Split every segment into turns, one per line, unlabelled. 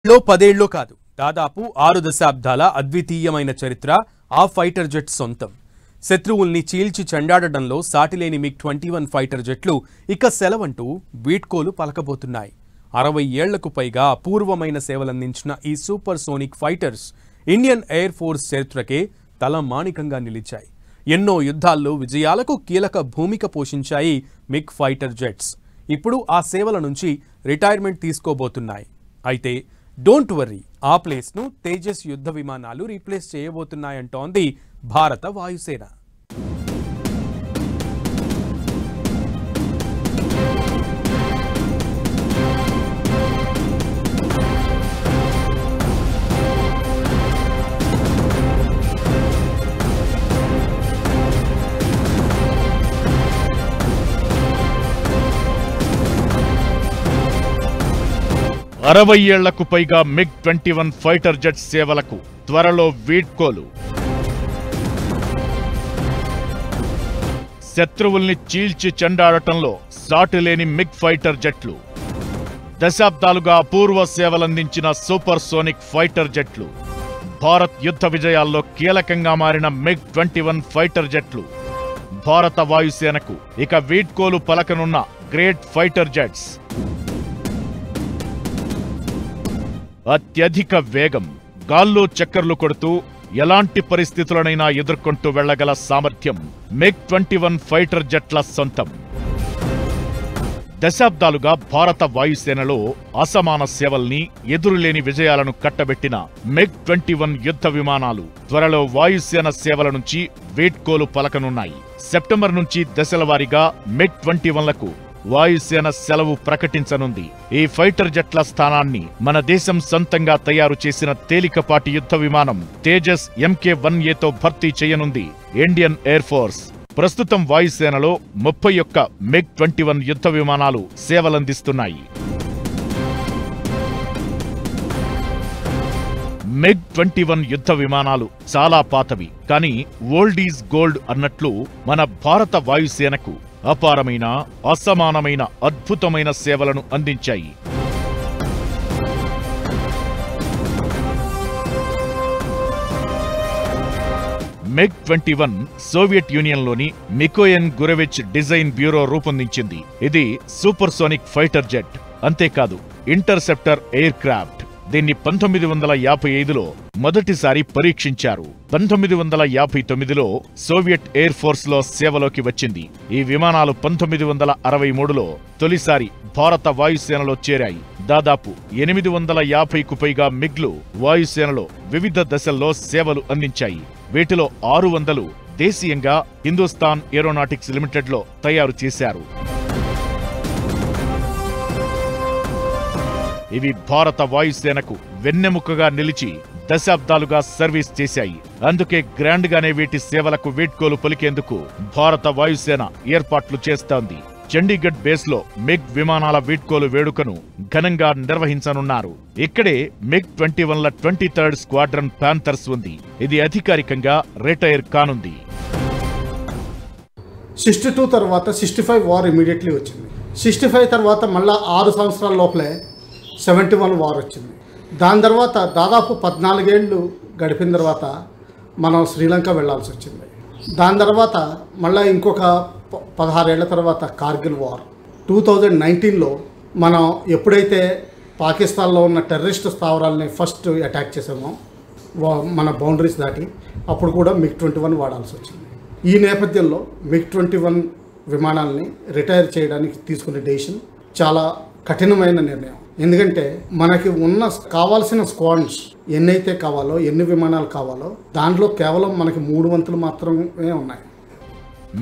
లో 10 ఏళ్లు కాదు దాదాపు 6 దశాబ్దాల అద్వితీయమైన చరిత్ర ఆ ఫైటర్ జెట్ సొంతం. శత్రువుల్ని చీల్చి చెండాడడంలో సాటిలేని MiG-21 ఫైటర్ జెట్లు ఇక సెలవంటూ వీడ్కోలు పలకబోతున్నాయి. 60 ఏళ్లకు పైగా అపూర్వమైన సేవలందించిన ఈ supersonic fighters Indian air force చరిత్రకే తలమానికంగా నిలిచాయి. ఎన్నో యుద్ధాల్లో విజయాలకు కీలక భూమిక పోషించాయి మిగ్ ఫైటర్ జెట్స్. ఇప్పుడు ఆ సేవల నుంచి రిటైర్మెంట్ తీసుకోబోతున్నాయి. అయితే డోంట్ వర్రీ, ఆ ప్లేస్ను తేజస్ యుద్ధ విమానాలు రీప్లేస్ చేయబోతున్నాయంటోంది భారత వాయుసేన.
అరవై ఏళ్లకు పైగా MiG-21 ఫైటర్ జెట్ సేవలకు త్వరలో వీడ్కోలు. శత్రువుల్ని చీల్చి చెండాడటంలో సాటిలేని మిగ్ ఫైటర్ జెట్లు, దశాబ్దాలుగా అపూర్వ సేవలందించిన సూపర్ సోనిక్ ఫైటర్ జెట్లు, భారత్ యుద్ధ విజయాల్లో కీలకంగా మారిన MiG-21 ఫైటర్ జెట్లు, భారత వాయుసేనకు ఇక వీడ్కోలు పలకనున్న గ్రేట్ ఫైటర్ జెట్స్. అత్యధిక వేగం, గాల్లో చక్కర్లు కొడుతూ ఎలాంటి పరిస్థితులనైనా ఎదుర్కొంటూ వెళ్లగల సామర్థ్యం MiG-21 ఫైటర్ జెట్ల సొంతం. దశాబ్దాలుగా భారత వాయుసేనలో అసమాన సేవల్ని, ఎదురులేని విజయాలను కట్టబెట్టిన MiG-21 యుద్ధ విమానాలు త్వరలో వాయుసేన సేవల నుంచి వీడ్కోలు పలకనున్నాయి. సెప్టెంబర్ నుంచి దశలవారీగా MiG-21లకు వాయుసేన సెలవు ప్రకటించనుంది. ఈ ఫైటర్ జెట్ల స్థానాన్ని మన దేశం సొంతంగా తయారు చేసిన తేలికపాటి యుద్ధ విమానం తేజస్ MK-1Aతో భర్తీ చేయనుంది ఇండియన్ ఎయిర్ ఫోర్స్. ప్రస్తుతం వాయుసేనలో 31 MiG-21 యుద్ధ విమానాలు సేవలందిస్తున్నాయి. MiG-21 యుద్ధ విమానాలు చాలా పాతవి, కానీ ఓల్డ్ ఈజ్ గోల్డ్ అన్నట్లు మన భారత వాయుసేనకు అపారమైన, అసమానమైన, అద్భుతమైన సేవలను అందించాయి. MiG-21 సోవియట్ యూనియన్లోని మికోయన్ గురెవిచ్ డిజైన్ బ్యూరో రూపొందించింది. ఇది సూపర్ సోనిక్ ఫైటర్ జెట్. అంతేకాదు, ఇంటర్సెప్టర్ ఎయిర్ క్రాఫ్ట్. దీన్ని 1955లో మొదటిసారి పరీక్షించారు. 1959లో సోవియట్ ఎయిర్ ఫోర్స్ లో సేవలోకి వచ్చింది. ఈ విమానాలు 1963లో తొలిసారి భారత వాయుసేనలో చేరాయి. దాదాపు 850కు పైగా మిగ్లు వాయుసేనలో వివిధ దశల్లో సేవలు అందించాయి. వీటిలో 600 దేశీయంగా హిందుస్థాన్ ఏరోనాటిక్స్ లిమిటెడ్లో తయారు చేశారు. ఇవి భారత వాయుసేనకు వెన్నెముకగా నిలిచి దశాబ్దాలుగా సర్వీస్ చేశాయి. అందుకే గ్రాండ్ గానే వీటి సేవలకు వీడ్కోలు పలికేందుకు భారత వాయుసేన ఏర్పాట్లు చేస్తోంది. చండీగఢ్ బేస్ లో మిగ్ విమానాల వీడ్కోలు వేడుకను ఘనంగా నిర్వహించనున్నారు. ఇక్కడే MiG-21ల 23rd స్క్వాడ్రన్ ప్యాంథర్స్ ఉంది. ఇది అధికారికంగా రిటైర్ కానుంది.
62 తర్వాత 65 వార్ ఇమీడియట్లీ వచ్చింది. 65 తర్వాత మళ్ళా 6 సంవత్సరాల లోపలే 71 వార్ వచ్చింది. దాని తర్వాత దాదాపు 14 ఏళ్ళు గడిపిన తర్వాత మనం శ్రీలంక వెళ్లాల్సి వచ్చింది. దాని తర్వాత మళ్ళీ ఇంకొక 16 ఏళ్ల తర్వాత కార్గిల్ వార్. 2019లో మనం ఎప్పుడైతే పాకిస్తాన్లో ఉన్న టెర్రరిస్ట్ స్థావరాలని ఫస్ట్ అటాక్ చేసామో మన బౌండరీస్ దాటి, అప్పుడు కూడా MiG-21 వాడాల్సి వచ్చింది. ఈ నేపథ్యంలో MiG-21 విమానాలని రిటైర్ చేయడానికి తీసుకునే డెసిషన్ చాలా కఠినమైన నిర్ణయం. ఎందుకంటే మనకి కావాల్సిన స్క్వాడ్స్ ఎన్నైతే కావాలో, ఎన్ని విమానాలు కావాలో, దాంట్లో కేవలం మనకి 3 వంతులు మాత్రమే ఉన్నాయి.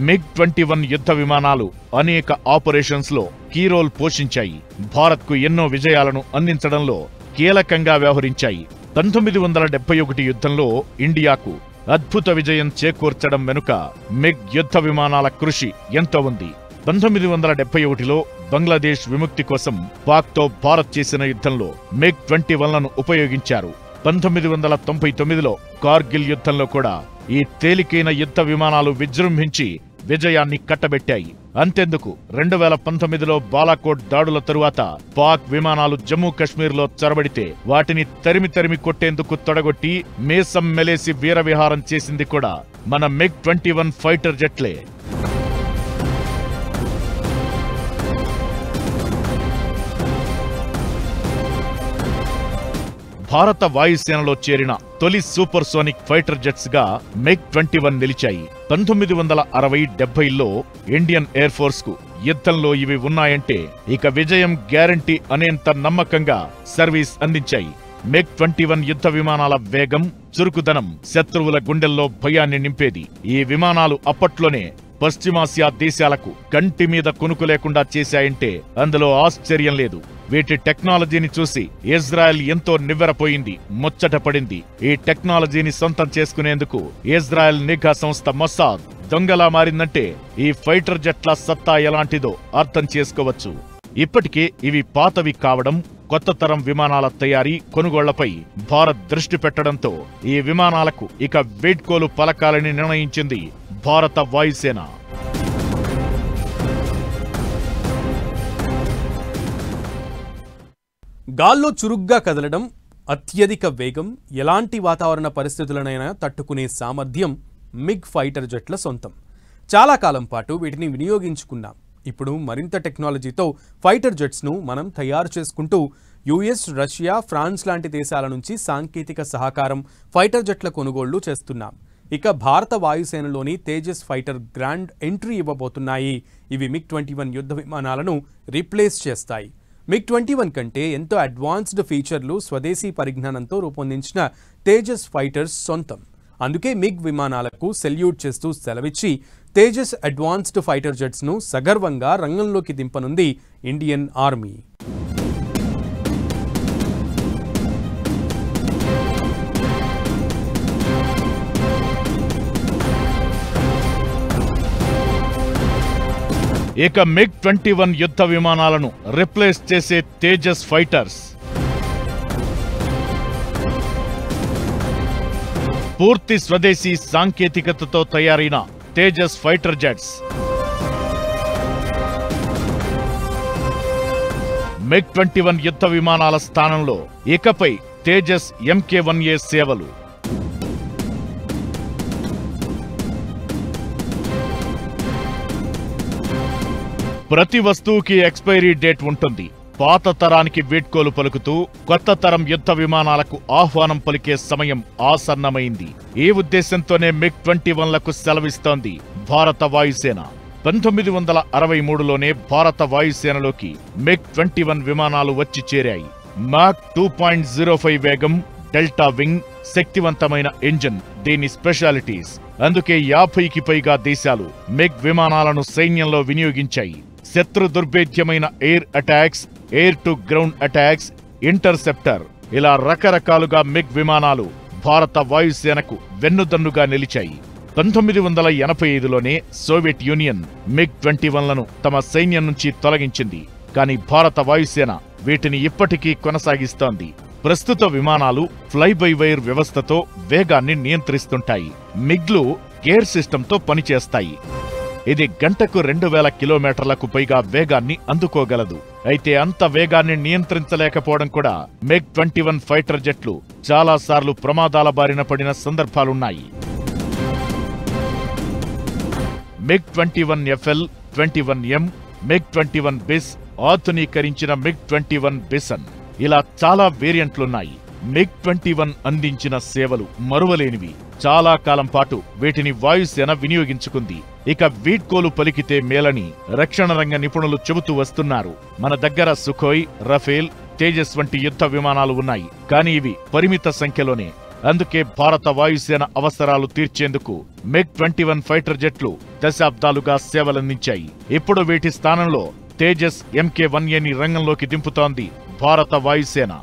MiG-21 యుద్ధ విమానాలు అనేక ఆపరేషన్స్ లో కీ రోల్ పోషించాయి. భారత్ కు ఎన్నో విజయాలను అందించడంలో కీలకంగా వ్యవహరించాయి. 1971 యుద్ధంలో ఇండియాకు అద్భుత విజయం చేకూర్చడం వెనుక మిగ్ యుద్ధ విమానాల కృషి ఎంతో ఉంది. 1971లో బంగ్లాదేశ్ విముక్తి కోసం పాక్తో భారత్ చేసిన యుద్ధంలో MiG-21లను ఉపయోగించారు. 1999లో కార్గిల్ యుద్ధంలో కూడా ఈ తేలికైన యుద్ధ విమానాలు విజృంభించి విజయాన్ని కట్టబెట్టాయి. అంతెందుకు 2019లో బాలాకోట్ దాడుల తరువాత పాక్ విమానాలు జమ్మూ కశ్మీర్లో చొరబడితే వాటిని తరిమి కొట్టేందుకు తొడగొట్టి మేసం మెలేసి వీరవిహారం చేసింది కూడా మన MiG-21 ఫైటర్ జెట్లే. భారత వాయుసేనలో చేరిన తొలి సూపర్సోనిక్ ఫైటర్ జెట్స్ గా MiG-21 నిలిచాయి. 1960-70లో ఇండియన్ ఎయిర్ ఫోర్స్ కు యుద్ధంలో ఇవి ఉన్నాయంటే ఇక విజయం గ్యారంటీ అనేంత నమ్మకంగా సర్వీస్ అందించాయి. MiG-21 యుద్ధ విమానాల వేగం, చురుకుదనం శత్రువుల గుండెల్లో భయాన్ని నింపేది. ఈ విమానాలు అప్పట్లోనే పశ్చిమాసియా దేశాలకు కంటి మీద కునుకు లేకుండా చేశాయంటే అందులో ఆశ్చర్యం లేదు. వీటి టెక్నాలజీని చూసి ఇజ్రాయెల్ ఎంతో నివ్వెరపోయింది, ముచ్చటపడింది. ఈ టెక్నాలజీని సొంతం చేసుకునేందుకు ఇజ్రాయెల్ నిఘా సంస్థ మొసాద్ దొంగలా మారిందంటే ఈ ఫైటర్ జెట్ల సత్తా ఎలాంటిదో అర్థం చేసుకోవచ్చు. ఇప్పటికే ఇవి పాతవి కావడం, కొత్త తరం విమానాల తయారీ, కొనుగోళ్లపై భారత్ దృష్టి పెట్టడంతో ఈ విమానాలకు ఇక వీడ్కోలు పలకాలని నిర్ణయించింది భారత వాయుసేన.
గాల్లో చురుగ్గా కదలడం, అత్యధిక వేగం, ఎలాంటి వాతావరణ పరిస్థితులనైనా తట్టుకునే సామర్థ్యం మిగ్ ఫైటర్ జెట్ల సొంతం. చాలా కాలం పాటు వీటిని వినియోగించుకున్నాం. ఇప్పుడు మరింత టెక్నాలజీతో ఫైటర్ జెట్స్ను మనం తయారు చేసుకుంటూ యుఎస్, రష్యా, ఫ్రాన్స్ లాంటి దేశాల నుంచి సాంకేతిక సహకారం, ఫైటర్ జెట్ల కొనుగోళ్లు చేస్తున్నాం. ఇక భారత వాయుసేనలోని తేజస్ ఫైటర్ గ్రాండ్ ఎంట్రీ ఇవ్వబోతున్నాయి. ఇవి MiG-21 యుద్ధ విమానాలను రీప్లేస్ చేస్తాయి. MiG-21 కంటే ఎంతో అడ్వాన్స్డ్ ఫీచర్లు, స్వదేశీ పరిజ్ఞానంతో రూపొందించిన తేజస్ ఫైటర్స్ సొంతం. అందుకే మిగ్ విమానాలకు సెల్యూట్ చేస్తూ సెలవిచ్చి తేజస్ అడ్వాన్స్డ్ ఫైటర్ జెట్స్ను సగర్వంగా రంగంలోకి దింపనుంది ఇండియన్ ఆర్మీ.
ఇక MiG-21 యుద్ధ విమానాలను రిప్లేస్ చేసే తేజస్ ఫైటర్స్. పూర్తి స్వదేశీ సాంకేతికతతో తయారైన తేజస్ ఫైటర్ జెట్స్. MiG-21 యుద్ధ విమానాల స్థానంలో ఇకపై తేజస్ MK-1A సేవలు. ప్రతి వస్తువుకి ఎక్స్పైరీ డేట్ ఉంటుంది. పాత తరానికి వీడ్కోలు పలుకుతూ కొత్త తరం యుద్ధ విమానాలకు ఆహ్వానం పలికే సమయం ఆసన్నమైంది. ఈ ఉద్దేశంతోనే MiG-21లకు సెలవిస్తోంది భారత వాయుసేన. 1963లోనే భారత వాయుసేనలోకి MiG-21 విమానాలు వచ్చి చేరాయి. మాక్ 2.05 వేగం, డెల్టా వింగ్, శక్తివంతమైన ఇంజిన్ దీని స్పెషాలిటీస్. అందుకే 50కి పైగా దేశాలు మిగ్ విమానాలను సైన్యంలో వినియోగించాయి. శత్రు దుర్భేద్యమైన air attacks, air to ground attacks, interceptor ఇలా రకరకాలుగా మిగ్ విమానాలు భారత వాయుసేనకు వెన్నుదన్నుగా నిలిచాయి. 1985లోనే సోవియట్ యూనియన్ MiG-21లను తమ సైన్యం నుంచి తొలగించింది. కానీ భారత వాయుసేన వీటిని ఇప్పటికీ కొనసాగిస్తోంది. ప్రస్తుత విమానాలు ఫ్లై బై వైర్ వ్యవస్థతో వేగాన్ని నియంత్రిస్తుంటాయి. మిగ్లు గేర్ సిస్టంతో పనిచేస్తాయి. ఇది గంటకు 2000 కిలోమీటర్లకు పైగా వేగాన్ని అందుకోగలదు. అయితే అంత వేగాన్ని నియంత్రించలేకపోవడం కూడా MiG-21 ఫైటర్ జెట్లు చాలాసార్లు ప్రమాదాల బారిన పడిన సందర్భాలున్నాయి. MiG-21FL, 21M, MiG-21 బిస్, ఆధునీకరించిన MiG-21 బిసన్ ఇలా చాలా వేరియంట్లున్నాయి. MiG-21 అందించిన సేవలు మరువలేనివి. చాలా కాలం పాటు వీటిని వాయుసేన వినియోగించుకుంది. ఇక వీడ్కోలు పలికితే మేలని రక్షణ రంగ నిపుణులు చెబుతూ వస్తున్నారు. మన దగ్గర సుఖోయ్, రఫేల్, తేజస్ వంటి యుద్ధ విమానాలు ఉన్నాయి. కానీ ఇవి పరిమిత సంఖ్యలోనే. అందుకే భారత వాయుసేన అవసరాలు తీర్చేందుకు MiG-21 ఫైటర్ జెట్లు దశాబ్దాలుగా సేవలందించాయి. ఇప్పుడు వీటి స్థానంలో తేజస్ MK-1Aని రంగంలోకి దింపుతోంది భారత వాయుసేన.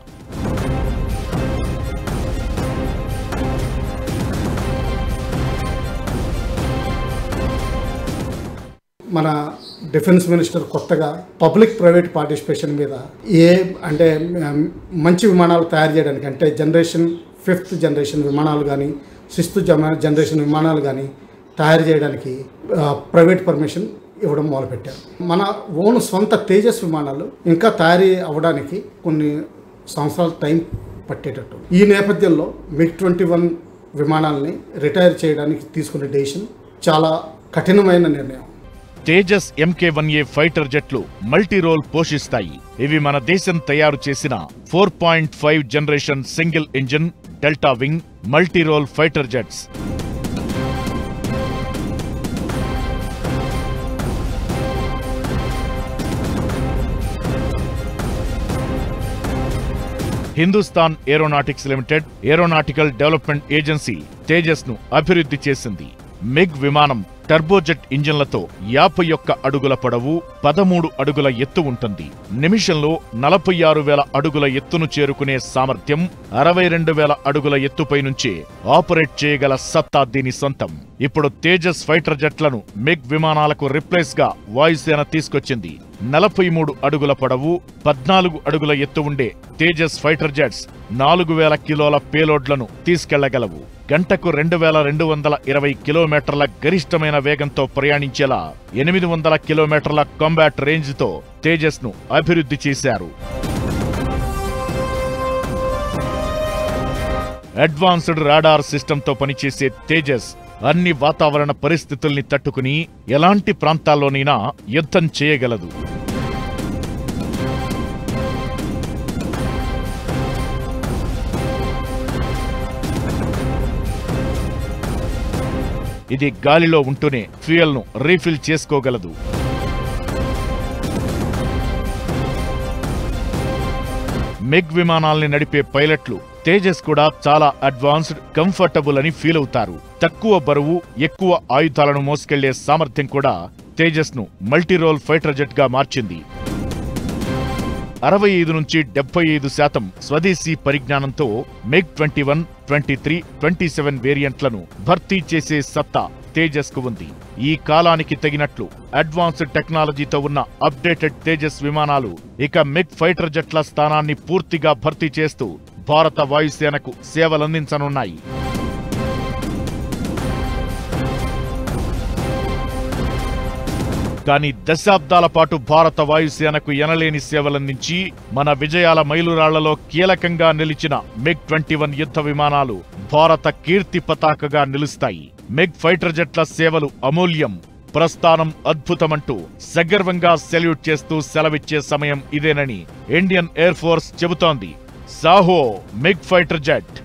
మన డిఫెన్స్ మినిస్టర్ కొత్తగా పబ్లిక్ ప్రైవేట్ పార్టిసిపేషన్ మీద అంటే మంచి విమానాలు తయారు చేయడానికి, అంటే ఫిఫ్త్ జనరేషన్ విమానాలు కానీ 6th జనరేషన్ విమానాలు కానీ తయారు చేయడానికి ప్రైవేట్ పర్మిషన్ ఇవ్వడం మొదలుపెట్టారు. మన ఓన్ సొంత తేజస్ విమానాలు ఇంకా తయారీ అవ్వడానికి కొన్ని సంవత్సరాల టైం పట్టేటట్టు. ఈ నేపథ్యంలో MiG-21 విమానాలని రిటైర్ చేయడానికి తీసుకునే డెసిషన్ చాలా కఠినమైన నిర్ణయం.
తేజస్ MK-1A ఫైటర్ జెట్లు మల్టీ రోల్ పోషిస్తాయి. ఇవి మన దేశం తయారు చేసిన 4.5 generation single engine delta wing multi role fighter jets. Hindustan aeronautics limited aeronautical development agency Tejas ను అభివృద్ధి చేసింది. మిగ్ విమానం టర్బోజెట్ ఇంజిన్లతో 51 అడుగుల పొడవు, 13 అడుగుల ఎత్తు ఉంటుంది. నిమిషంలో 46,000 అడుగుల ఎత్తును చేరుకునే సామర్థ్యం, 62,000 అడుగుల ఎత్తుపై నుంచి ఆపరేట్ చేయగల సత్తా దీని సొంతం. ఇప్పుడు తేజస్ ఫైటర్ జెట్లను మిగ్ విమానాలకు రిప్లేస్ గా వాయుసేన తీసుకొచ్చింది. 43 అడుగుల పొడవు, 14 అడుగుల ఎత్తు ఉండే తేజస్ ఫైటర్ జెట్స్ 4,000 కిలోల పేలోడ్లను తీసుకెళ్లగలవు. గంటకు 2,220 కిలోమీటర్ల గరిష్టమైన వేగంతో ప్రయాణించేలా 800 కిలోమీటర్ల కాంబాట్ రేంజ్తో తేజస్ ను అభివృద్ధి చేశారు. అడ్వాన్స్డ్ రాడార్ సిస్టంతో పనిచేసే తేజస్ అన్ని వాతావరణ పరిస్థితుల్ని తట్టుకుని ఎలాంటి ప్రాంతాల్లోనైనా యుద్ధం చేయగలదు. ఇది గాలిలో ఉంటూనే ఫ్యూయల్ ను రీఫిల్ చేసుకోగలదు. మిగ్ విమానాల్ని నడిపే పైలట్లు తేజస్ కూడా చాలా అడ్వాన్స్డ్, కంఫర్టబుల్ అని ఫీల్ అవుతారు. తక్కువ బరువు, ఎక్కువ ఆయుధాలను మోసుకెళ్లే సామర్థ్యం కూడా తేజస్ ను మల్టీరోల్ ఫైటర్ జెట్ గా మార్చింది. 65 నుంచి 75% స్వదేశీ పరిజ్ఞానంతో MiG-21, 23, 27 వేరియంట్లను భర్తీ చేసే సత్తా తేజస్ కు ఉంది. ఈ కాలానికి తగినట్లు అడ్వాన్స్డ్ టెక్నాలజీతో ఉన్న అప్డేటెడ్ తేజస్ విమానాలు ఇక మిగ్ ఫైటర్ జెట్ల స్థానాన్ని పూర్తిగా భర్తీ చేస్తూ భారత వాయుసేనకు సేవలందించనున్నాయి. కానీ దశాబ్దాల పాటు భారత వాయుసేనకు ఎనలేని సేవలందించి మన విజయాల మైలురాళ్లలో కీలకంగా నిలిచిన MiG-21 యుద్ధ విమానాలు భారత కీర్తి పతాకగా నిలుస్తాయి. మిగ్ ఫైటర్ జెట్ల సేవలు అమూల్యం, ప్రస్థానం అద్భుతమంటూ సగర్వంగా సెల్యూట్ చేస్తూ సెలవిచ్చే సమయం ఇదేనని ఇండియన్ ఎయిర్ ఫోర్స్ చెబుతోంది. Saaho MiG fighter jet.